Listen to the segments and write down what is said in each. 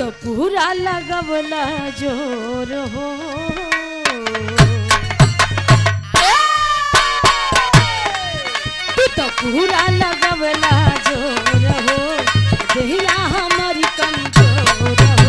तो पूरा लगवला जोर हो। तू तो पूरा लगवला जोर हो, देहिया हमारी कमजोर हो।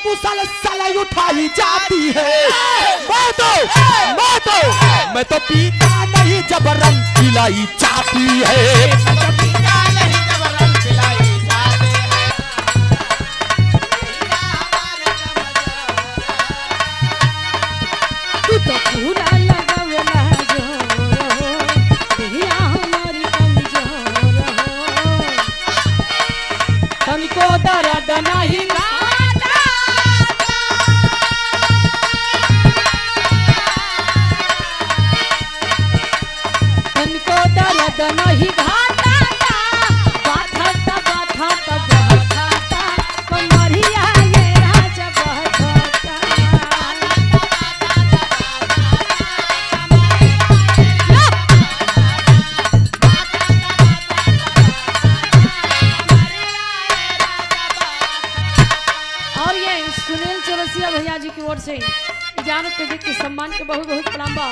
मुसलसल उठाई जाती है। मैं तो पीता नहीं जब रंग पिलाई जाती है। तू तो पूरा लगवला जोर हो, देहिया हमारी कमजोर हो। तनिको दर्द नहीं नहीं घाटा बाधा कमरिया ये राजा बाधा। और ये सुनील चौरसिया भैया जी की ओर से 11 रुपये के सम्मान के बहुत बहुत प्रणाम बा।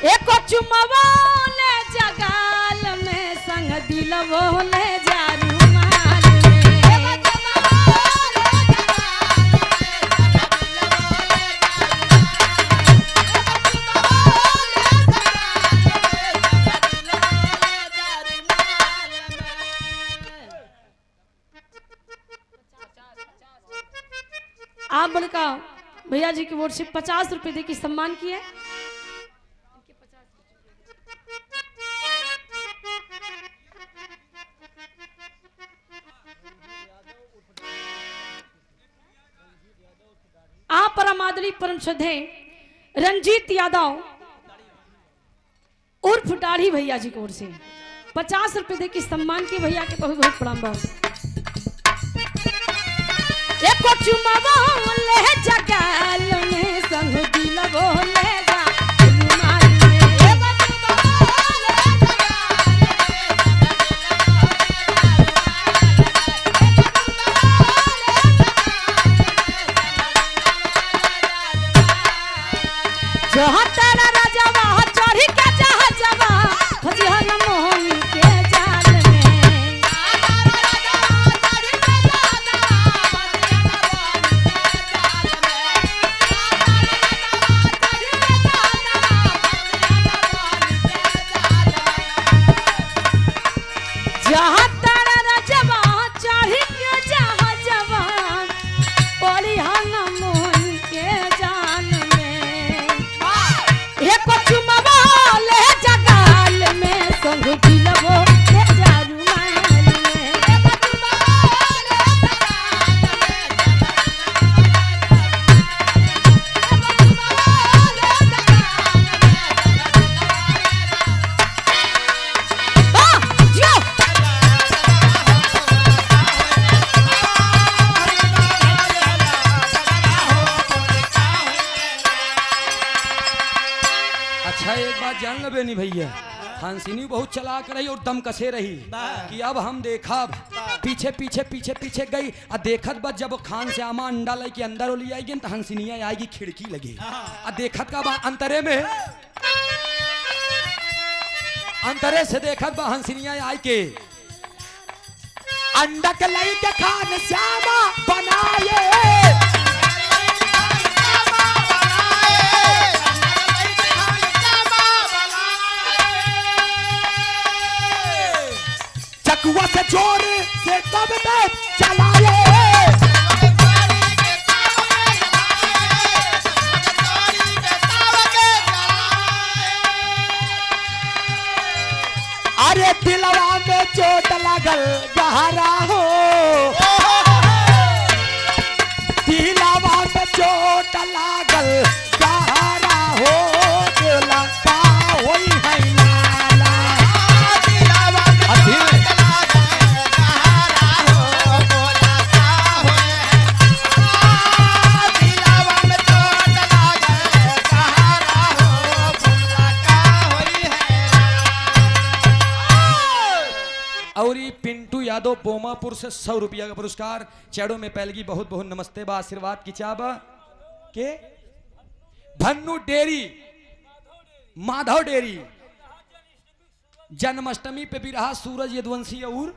एको चुमवोले जगाल में संग दिलवोले जारुमाल में। आप बड़का भैया जी की ओर से 50 रुपये दे के सम्मान किए। आप परम आदरणीय परम श्रद्धेय रंजीत यादव उर्फ दाढ़ी भैया जी की ओर से 50 रुपये दे के सम्मान के भैया के बहुत बहुत प्रणाम बा। एको चुमवोले जगाल में संग दिलवोले जारुमाल में। जहाँ तेरा राजवा चढ़ी के जहाजवा फसिहन मोहनी के जाल में। जहाँ तेरा राजवा चढ़ी के जहाजवा फसिहन मोहनी के जाल में। एको चुमवोले जगाल में संग दिलवोले जारुमाल में। अच्छा एक बात जान लो बेनी भैया, हंसिनी बहुत चलाक रही और दम कसे रही कि अब हम देखा पीछे पीछे पीछे पीछे गई और देखत बस जब खान से आमा अंडा लाई के अंदर ओली आएगी तो हंसिनिया आएगी खिड़की लगी और देखत का बा अंतरे में अंतरे से देखत बा हंसिनिया आई के अंडा के लाई के खान श्यामा बनाए। चकुआ से जोर से तब तक चलाए। अरे दिलवा में चोट लगल गहरा हो, दिलवा में चोट लागल गहरा हो। दिलवा होई है लाला और ये पिंटू यादव बोमापुर से 100 रुपया का पुरस्कार। चैड़ों में पहलगी बहुत बहुत नमस्ते बा आशीर्वाद की चाबा के भन्नू डेरी माधव डेरी जन्माष्टमी पे बिरहा सूरज यदुवंशी और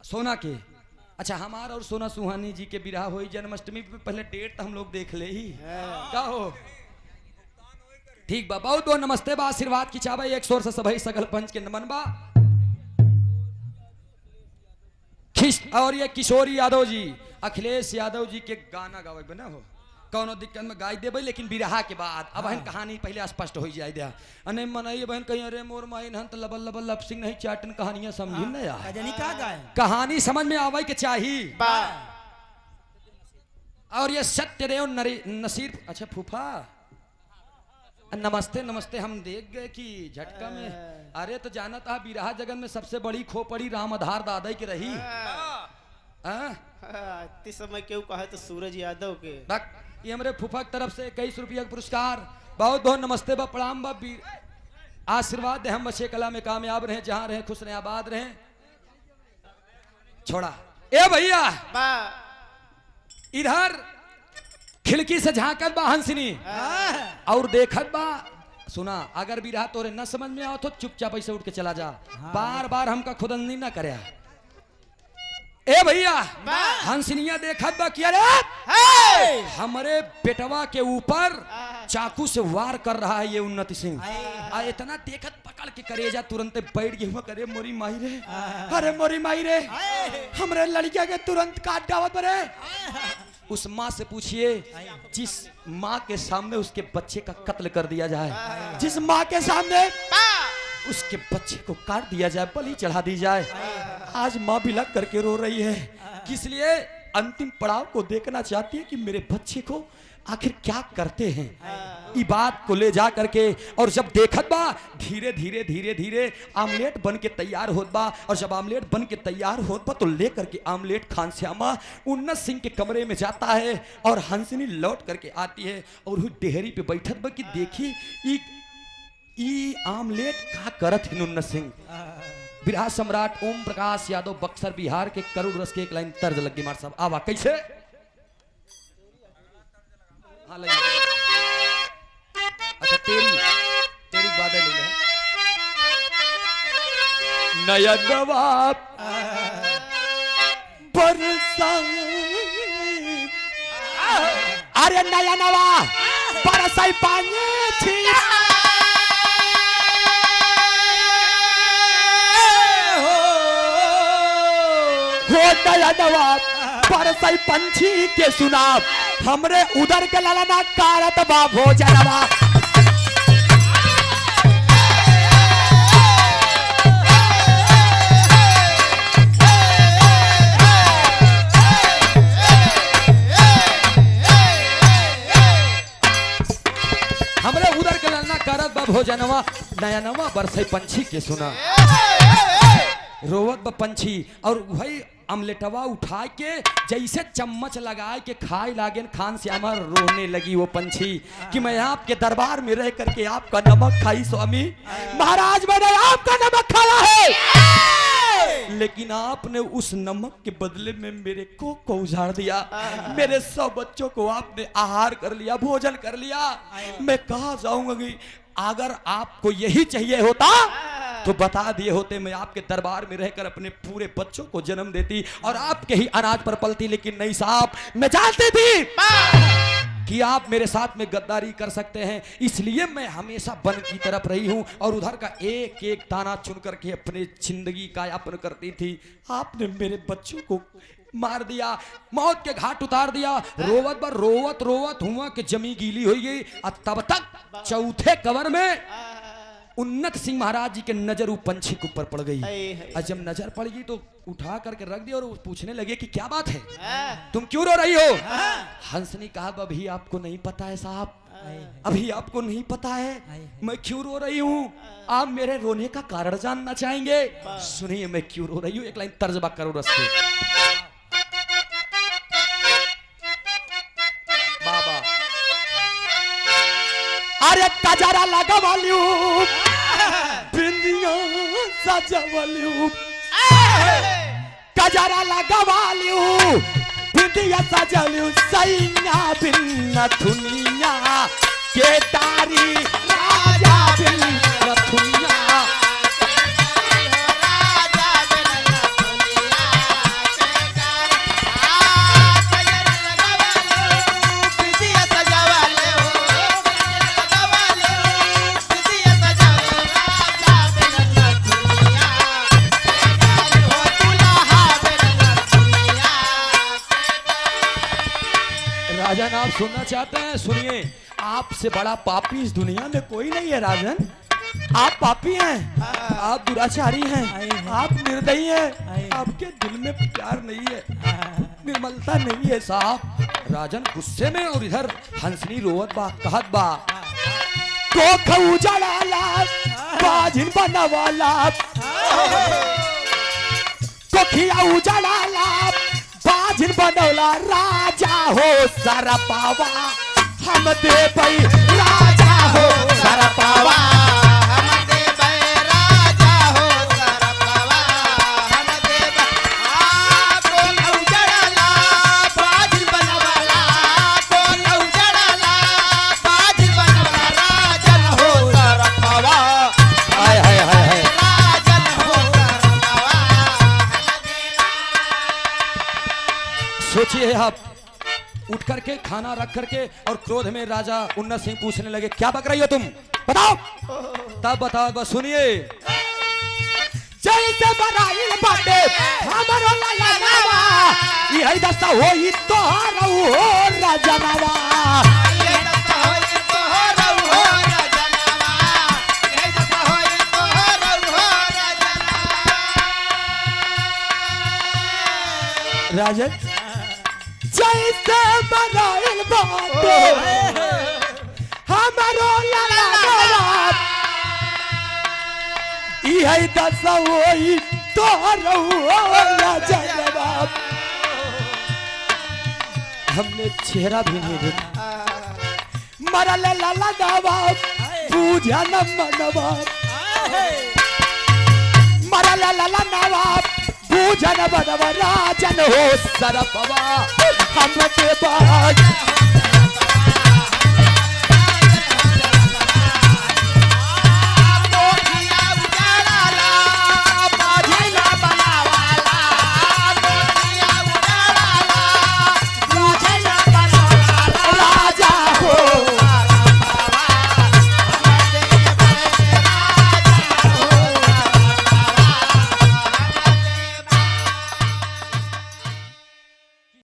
सोना के। अच्छा हमारा और सोना सुहानी जी के बिरहा हुई जन्माष्टमी पे। पहले डेट तो हम लोग देख ले ही का हो। ठीक बा बहुत बहुत नमस्ते बा आशीर्वाद की चाबा। एक शोर से सभी सकल पंच के नमन बा। और ये किशोरी यादव जी अखिलेश यादव जी के गाना गावे बना हो कौनो दिक्कत में गाय देबे लेकिन बिरहा के बाद अब बहन कहानी पहले स्पष्ट हो जाए दिया अने मनई बहन कहीं अरे मोर माइन हन तो लबल लबल लब सिंह नहीं चाटन कहानियां समझी ना यार का गाय कहानी समझ में आवे के चाहिए। और ये सत्यदेव नसीर अच्छा फूफा नमस्ते नमस्ते। हम देख गए कि झटका में अरे तो जाना था बिरहा जगत में सबसे बड़ी खोपड़ी राम आधार दादा की रही। इतने समय क्यों कहा तो सूरज यादव के ये हमारे फूफा की तरफ से 21 रुपया का पुरस्कार। बहुत बहुत नमस्ते बा प्रणाम बा आशीर्वाद दे हम बच्चे कला में कामयाब रहे जहां रहे खुश रहे आबाद रहे। छोड़ा ए भैया इधर खिड़की से झांकत बा हंसनी और देखत बा सुना अगर भी रहा तोरे न समझ में आओ तो चुपचाप ऐसे उठ के चला जा। बार बार हमका खुदंदी ना करे। ए भैया हंसनिया देखत बा किया रे हमारे बेटवा के ऊपर चाकू से वार कर रहा है ये उन्नति सिंह। इतना देखत पकड़ के करेजा तुरंत बैठ गया करे मोरी माई रे अरे मोरी माई रे हमरे लड़किया के तुरंत काट डावत रे। उस माँ से पूछिए जिस माँ के सामने उसके बच्चे का कत्ल कर दिया जाए, जिस माँ के सामने उसके बच्चे को काट दिया जाए, बलि चढ़ा दी जाए, आज माँ बिलख करके रो रही है। किस लिए अंतिम पड़ाव को देखना चाहती है कि मेरे बच्चे को आखिर क्या करते हैं। ई बात को ले जा करके और जब देखत बा धीरे धीरे धीरे धीरे आमलेट बन के तैयार होत बा। और जब आमलेट बन के तैयार होत बा तो ले करके आमलेट खान श्यामा उन्नत सिंह के कमरे में जाता है और हंसनी लौट करके आती है और वो डेहरी पे बैठत बा कि देखी ई आमलेट का करत है उन्नत सिंह। बिरहा सम्राट ओम प्रकाश यादव बक्सर बिहार के करुड़ रस के एक लाइन तर्ज लगी मार साहब आवा कैसे। हाँ अच्छा तेरी बातें ले लो नया नवाब बरसा अरे नया नवाब बरसाई पानी थी नया नवाब बरसाई पंछी के सुनाब हमरे उधर के लाला कारत बा भोजनवा। हमरे उधर के लाला कारत बा भोजनवा नया नवा बरसाई पंछी के सुना रोवत बा पंछी। और भाई अमलेटवा उठा के जैसे चम्मच लगाए के खाए लागे खान श्यामा रोने लगी वो पंछी कि मैं आपके दरबार में रह करके आपका नमक खाई स्वामी महाराज मैंने आपका नमक खाया है लेकिन आपने उस नमक के बदले में मेरे को उजाड़ दिया। मेरे 100 बच्चों को आपने आहार कर लिया भोजन कर लिया। मैं कहाँ जाऊंगी। अगर आपको यही चाहिए होता तो बता दिए होते मैं आपके दरबार में रहकर अपने पूरे बच्चों को जन्म देती और आपके ही अनाज पर पलती। लेकिन नहीं साहब मैं जानती थी कि आप मेरे साथ में गद्दारी कर सकते हैं इसलिए मैं हमेशा वन की तरफ रही हूं और उधर का एक एक दाना चुन करके अपने जिंदगी का यापन करती थी। आपने मेरे बच्चों को मार दिया मौत के घाट उतार दिया। रोवत पर रोवत रोवत हुआ कि जमी गीली हो गई। और तब तक चौथे कवर में उन्नत सिंह महाराज जी के नजर वो पंछी के ऊपर पड़ गई। और जब नजर पड़ गई तो उठा करके रख दिया और पूछने लगे कि क्या बात है तुम क्यों रो रही हो। हंसनी कहा अभी आपको नहीं पता है साहब अभी आपको नहीं पता है मैं क्यों रो रही हूँ। आप मेरे रोने का कारण जानना चाहेंगे। सुनिए मैं क्यों रो रही हूँ। एक लाइन तर्जबा करो रस्ते बाबा अरे कजरा लगा वाली बिंदिया सजवलू कजरा लगवालू बिंदिया सजवलू सैया बिन दुनिया के तारी राजा बिन दुनिया राजन आप सुनना चाहते हैं? सुनिए, आपसे बड़ा पापी इस दुनिया में कोई नहीं है राजन। आप पापी हैं, आप दुराचारी हैं, आप निर्दयी हैं, आपके दिल में प्यार नहीं है, निर्मलता नहीं है साहब। राजन गुस्से में और इधर हंसनी रोवत बा कहत बा तो खौजड़ाला बाजिन बनवाला तो खिया उजड़ाला बाजिन बनौला राजा हो सरपावा हम दे भाई राजा हो सरपावा हम दे बे राजा हो सरपवा हम दे बे कौन उजड़ला बाज बनवाला कौन उजड़ला बाज बनवाला राजन हो सरपवा हाय हाय हाय हाय। राजन हो सरपवा सोचिए आप, उठ करके खाना रख करके और क्रोध में राजा उन्नत सिंह पूछने लगे क्या बक रही हो तुम, बताओ। तब बताओ, बस सुनिए। जैसे बराइल बाटे हमरो लाला नावा यही दशा होई तोहर हो राजनावा ये दशा होई तोहर हो राजनावा ये दशा होई तोहर हो राजनावा राजन। जैसे बराइल बाटे हमरो लाला नावा यही दशा होई तोहर हो राजनावा। हमने चेहरा भी नहीं देखा, मरल लाला नावा पूजा न मनवा मरल लाला नावा पूजा न मनवा राजन हो सरपवा हम के बाज